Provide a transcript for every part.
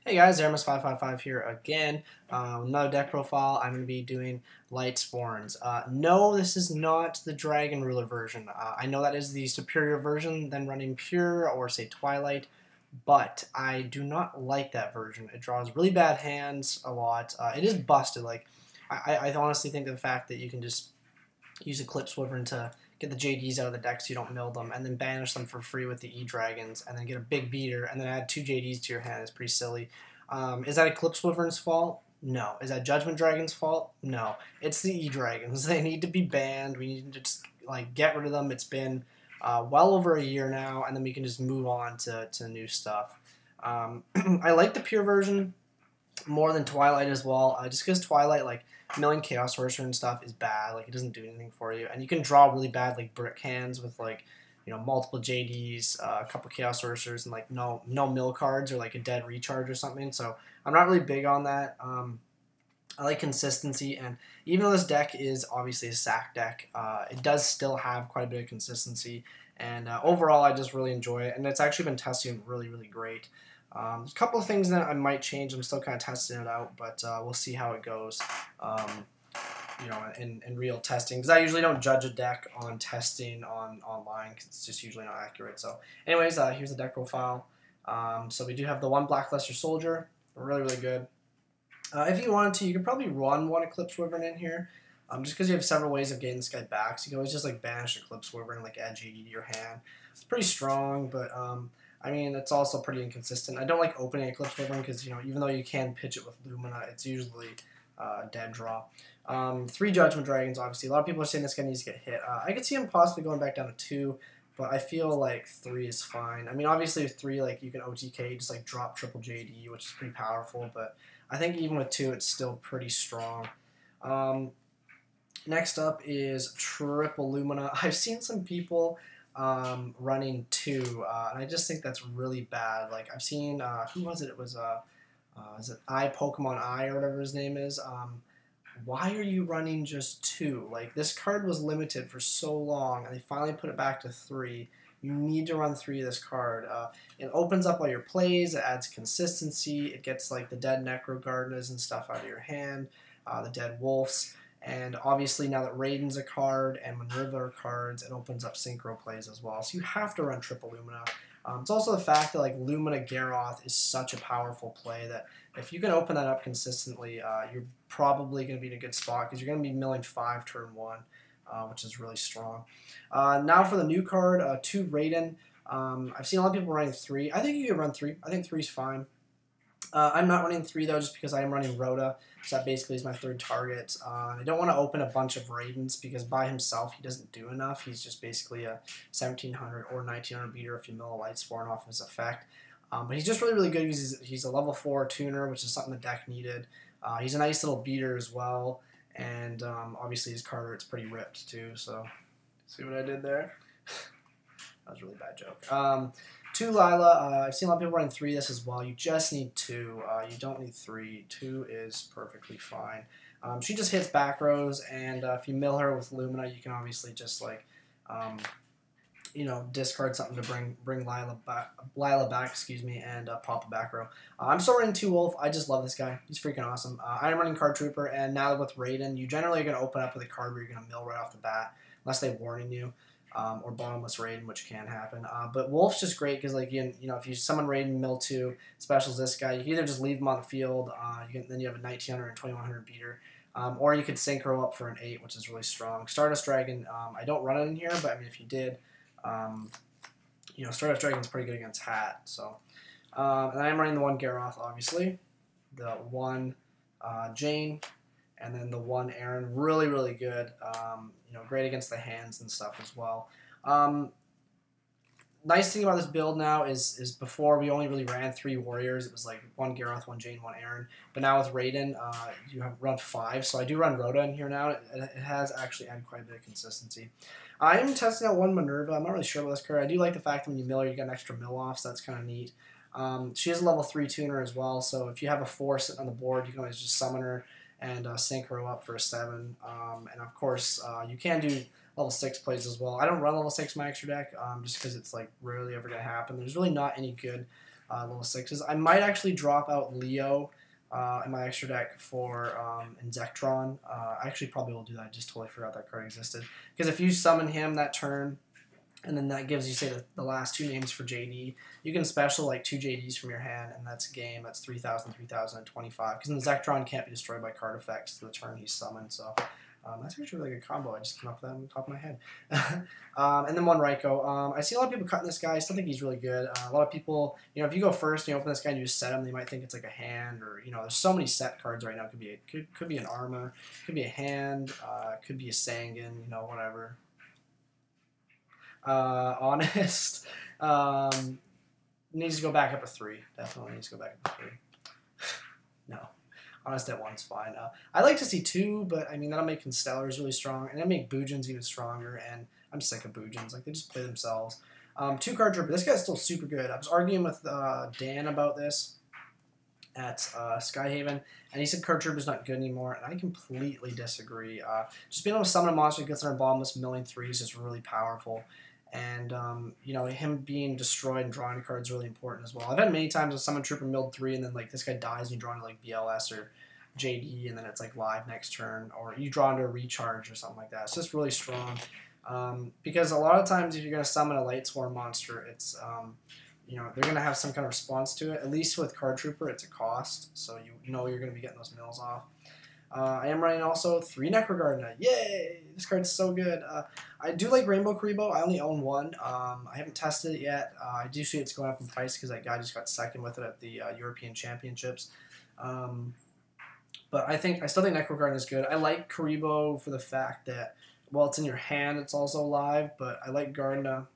Hey guys, Aramis555 here again. Another deck profile. I'm going to be doing Lightsworns. No, this is not the Dragon Ruler version. I know that is the superior version than running Pure or say Twilight, but I do not like that version. It draws really bad hands a lot. It is busted. Like I honestly think the fact that you can just use Eclipse Wyvern to get the JDs out of the deck so you don't mill them, and then banish them for free with the E-Dragons, and then get a big beater, and then add 2 JDs to your hand is pretty silly. Is that Eclipse Wyvern's fault? No. Is that Judgment Dragon's fault? No. It's the E-Dragons. They need to be banned. We need to just get rid of them. It's been well over a year now, and then we can just move on to new stuff. I like the pure version more than Twilight as well, just because Twilight, milling Chaos Sorcerer and stuff is bad. It doesn't do anything for you, and you can draw really bad brick hands with multiple JDs, a couple Chaos Sorcerers, and no mill cards or a dead recharge or something. So I'm not really big on that. I like consistency, and even though this deck is obviously a sack deck, it does still have quite a bit of consistency, and overall I just really enjoy it, and it's actually been testing really great. A couple of things that I might change. I'm still kind of testing it out, but we'll see how it goes. In real testing, because I usually don't judge a deck on testing online, because it's just usually not accurate. So, anyways, here's the deck profile. So we do have the one Blackluster Soldier, really good. If you wanted to, you could probably run one Eclipse Wyvern in here, just because you have several ways of getting this guy back. So you can always just banish Eclipse Wyvern and add GD to your hand. It's pretty strong, but I mean, it's also pretty inconsistent. I don't like opening Eclipse Wyvern because, even though you can pitch it with Lumina, it's usually a dead draw. 3 Judgment Dragons, obviously. A lot of people are saying this guy needs to get hit. I could see him possibly going back down to 2, but I feel like 3 is fine. I mean, obviously with 3, you can OTK, just drop triple JD, which is pretty powerful, but I think even with 2, it's still pretty strong. Next up is triple Lumina. I've seen some people running 2, and I just think that's really bad. I've seen, who was it? It was, is it Pokemon I or whatever his name is? Why are you running just 2? This card was limited for so long, and they finally put it back to 3. You need to run 3 of this card. It opens up all your plays, it adds consistency, it gets the dead Necro Gardnas and stuff out of your hand, the dead Wulfs. And obviously now that Raiden's a card and Minerva are cards, it opens up synchro plays as well. So you have to run triple Lumina. It's also the fact that Lumina Garoth is such a powerful play that if you can open that up consistently, you're probably going to be in a good spot because you're going to be milling 5 turn 1, which is really strong. Now for the new card, 2 Raiden. I've seen a lot of people running 3. I think you can run 3. I think 3 is fine. I'm not running 3 though, just because I am running Rhoda, so that basically is my 3rd target. I don't want to open a bunch of Raidens because by himself he doesn't do enough. He's just basically a 1700 or 1900 beater if you mill a Lightsworn off his effect. But he's just really good because he's a level 4 tuner, which is something the deck needed. He's a nice little beater as well, and obviously his card art's pretty ripped too. So see what I did there? That was a really bad joke. 2 Lyla, I've seen a lot of people running 3 this as well. You just need 2. You don't need 3. 2 is perfectly fine. She just hits back rows, and if you mill her with Lumina, you can obviously just discard something to bring Lyla back, excuse me, and pop a back row. I'm still running 2 Wulf. I just love this guy. He's freaking awesome. I'm running Card Trooper, and now with Raiden, you generally are going to open up with a card where you're going to mill right off the bat, unless they're warning you. Or bottomless Raiden, which can happen. But Wulf's just great because, if you summon Raiden, mill 2, specials this guy, you can either just leave him on the field, then you have a 1900 and 2100 beater, or you could synchro up for an 8, which is really strong. Stardust Dragon, I don't run it in here, but I mean, if you did, Stardust Dragon's pretty good against Hat. So, and I'm running the 1 Garoth, obviously, the 1 Jain, and then the 1 Ehren, really good. Great against the hands and stuff as well. Nice thing about this build now is before we only really ran 3 warriors. It was 1 Garoth, 1 Jain, 1 Ehren. But now with Raiden, you have run 5. So I do run Rhoda in here now. It has actually added quite a bit of consistency. I am testing out 1 Minerva. I'm not really sure about this card. I do like the fact that when you mill her, you get an extra mill off, so that's kind of neat. She is a level 3 tuner as well, so if you have a 4 sitting on the board, you can always just summon her and sync her up for a 7. And of course, you can do level 6 plays as well. I don't run level 6 in my extra deck just because it's rarely ever going to happen. There's really not any good little 6s. I might actually drop out Leo in my extra deck for Inzektron. I actually probably will do that. I just totally forgot that card existed. Because if you summon him that turn, and then that gives you, say, the last 2 names for JD, you can special like 2 JDs from your hand, and that's game. That's 3,000, 3,000, and 25. Because Inzektron can't be destroyed by card effects to the turn he's summoned, so that's actually a really good combo. I just came up with that on the top of my head. And then 1 Ryko. I see a lot of people cutting this guy. I still think he's really good. A lot of people, you know, if you go first and you open this guy and you just set him, they might think it's like a hand, or, you know, there's so many set cards right now. It could be an Arma, could be a hand, could be a Sangan, you know, whatever. Honest. Needs to go back up to 3. Definitely needs to go back up to 3. No. Honest at 1's fine. I like to see 2, but I mean, that'll make Constellars really strong, and that'll make Boojins even stronger, and I'm sick of Boojins. Like, they just play themselves. 2 card trooper. This guy's still super good. I was arguing with Dan about this at Skyhaven, and he said card trooper's not good anymore, and I completely disagree. Just being able to summon a monster that gets on our bottomless milling 3 is just really powerful. And, you know, him being destroyed and drawing a card is really important as well. I've had many times with Summon Trooper milled 3, and then, like, this guy dies and you draw into, like, BLS or JD, and then it's, like, live next turn. Or you draw into a recharge or something like that. It's just really strong. Because a lot of times if you're going to summon a Lightsworn monster, it's, you know, they're going to have some kind of response to it. At least with Card Trooper, it's a cost. So you know you're going to be getting those mills off. I am running also 3 Necro Gardna. Yay! This card's so good. I do like Rainbow Karibo. I only own 1. I haven't tested it yet. I do see it's going up in price because that guy just got second with it at the European Championships. But I still think Necro Gardna is good. I like Karibo for the fact that, well, it's in your hand, it's also live, but I like Gardna,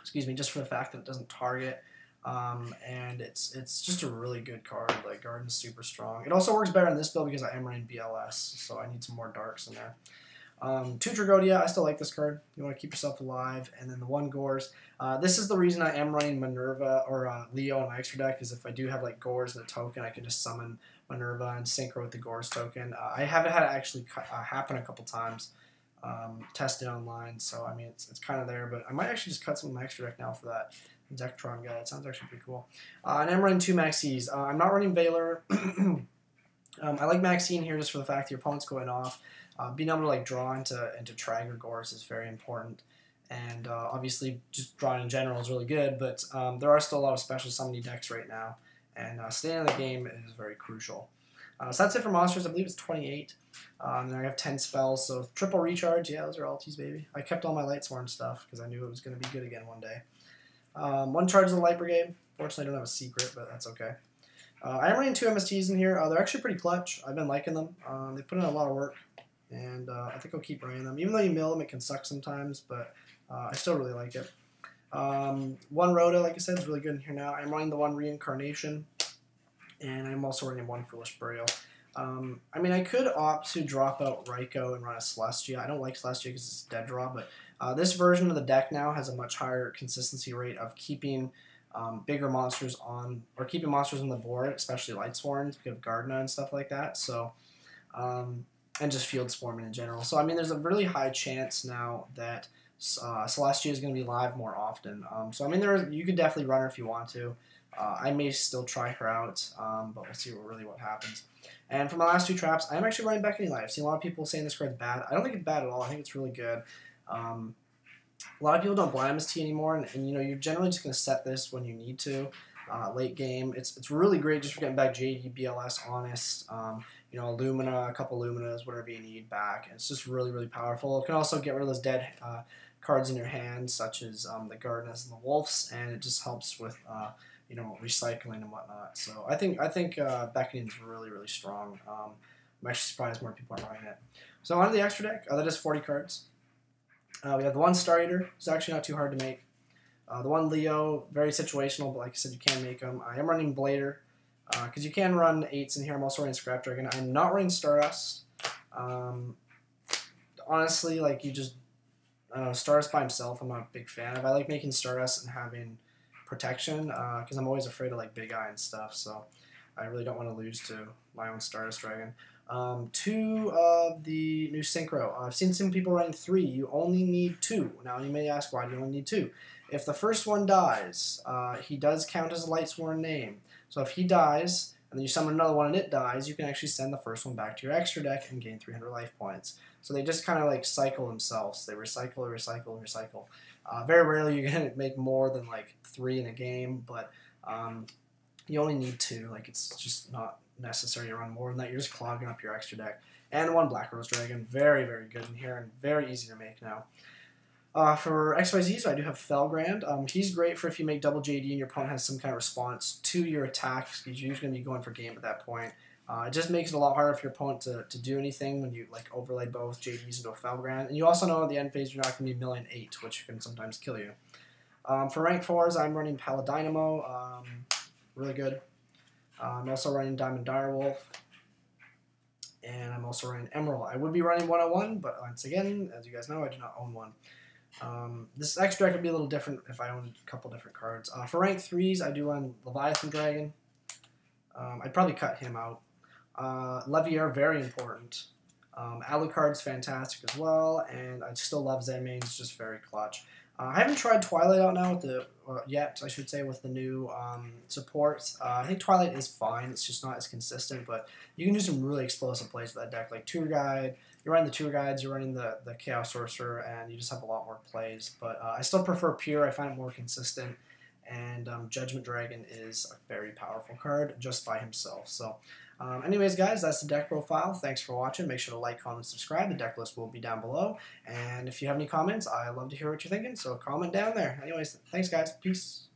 excuse me, just for the fact that it doesn't target. And it's just a really good card. Like, Garden's super strong. It also works better in this build because I am running BLS, so I need some more darks in there. 2 Tragoedia, I still like this card. You want to keep yourself alive. And then the 1 Gorz. This is the reason I am running Minerva or Leo in my extra deck, is if I do have like Gorz and a token, I can just summon Minerva and synchro with the Gorz token. I haven't had it actually happen a couple times. Tested online, so I mean it's kind of there, but I might actually just cut some of my extra deck now for that Zektron guy. It sounds actually pretty cool. And I'm running 2 Maxx's. I'm not running Valor. I like Maxine here just for the fact that your opponent's going off. Being able to like draw into Trag or Gorz is very important. And obviously just drawing in general is really good, but there are still a lot of special summoning decks right now. And staying in the game is very crucial. So that's it for monsters. I believe it's 28. And then I have 10 spells, so triple recharge. Yeah, those are alties, baby. I kept all my Lightsworn stuff because I knew it was going to be good again one day. 1 charge of the Light Brigade. Fortunately, I don't have a secret, but that's okay. I am running 2 MSTs in here. They're actually pretty clutch. I've been liking them. They put in a lot of work, and I think I'll keep running them. Even though you mill them, it can suck sometimes, but I still really like it. 1 Rhoda, like I said, is really good in here now. I'm running the 1 Reincarnation, and I'm also running 1 Foolish Burial. I mean, I could opt to drop out Ryko and run a Celestia. I don't like Celestia because it's dead draw, but this version of the deck now has a much higher consistency rate of keeping bigger monsters on, or keeping monsters on the board, especially Lightsworn, because of Gardna and stuff like that. So, and just Field Swarming in general. So, I mean, there's a really high chance now that Celestia is going to be live more often. So, I mean, you could definitely run her if you want to. I may still try her out, but we'll see what happens. And for my last 2 traps, I'm actually running Beckoning Light. I've seen a lot of people saying this card's bad. I don't think it's bad at all. I think it's really good. A lot of people don't blind MST anymore, and you know, you're generally just going to set this when you need to. Late game, it's really great just for getting back JD, BLS, Honest, you know, Lumina, a couple Luminas, whatever you need back. And it's just really, really powerful. It can also get rid of those dead cards in your hand, such as the Gardnas and the Wulfs, and it just helps with you know, recycling and whatnot. So I think Beckoning is really, really strong. I'm actually surprised more people are running it. So on to the extra deck. That is 40 cards. We have the 1 Star Eater. It's actually not too hard to make. The 1 Leo, very situational, but like I said, you can make them. I am running Blader because you can run 8s in here. I'm also running Scrap Dragon. I'm not running Stardust. Honestly, like, I don't know, Stardust by himself I'm not a big fan of. I like making Stardust and having protection because I'm always afraid of like Big Eye and stuff, so I really don't want to lose to my own Stardust Dragon. 2 of the new Synchro. I've seen some people running 3. You only need 2. Now you may ask, why do you only need 2? If the first one dies, he does count as a Lightsworn name. So if he dies, and then you summon another one and it dies, you can actually send the first one back to your extra deck and gain 300 life points. So they just kind of like cycle themselves. They recycle, recycle, recycle. Very rarely you're going to make more than like 3 in a game, but you only need 2. Like, it's just not necessary to run more than that. You're just clogging up your extra deck. And 1 Black Rose Dragon. Very, very good in here and very easy to make now. For XYZs, I do have Felgrand. He's great for if you make double JD and your opponent has some kind of response to your attacks. You're usually going to be going for game at that point. It just makes it a lot harder for your opponent to do anything when you like overlay both JDs into a Felgrand. And you also know at the end phase you're not going to be 1,000,008, which can sometimes kill you. For rank 4s, I'm running Paladinamo. Really good. I'm also running Diamond Direwolf. And I'm also running Emerald. I would be running 101, but once again, as you guys know, I do not own one. This extra deck would be a little different if I owned a couple different cards. For rank 3s, I do run Leviathan Dragon. I'd probably cut him out. Levier, very important. Alucard's fantastic as well, and I still love Zenmane's, just very clutch. I haven't tried Twilight out now with the yet, I should say, with the new support. I think Twilight is fine. It's just not as consistent, but you can do some really explosive plays with that deck, like Tour Guide. You're running the Tour Guides, you're running the Chaos Sorcerer, and you just have a lot more plays. But I still prefer Pure. I find it more consistent, and Judgment Dragon is a very powerful card just by himself. So, anyways, guys, that's the deck profile. Thanks for watching. Make sure to like, comment, subscribe. The deck list will be down below. And if you have any comments, I love to hear what you're thinking, so comment down there. Anyways, thanks, guys. Peace.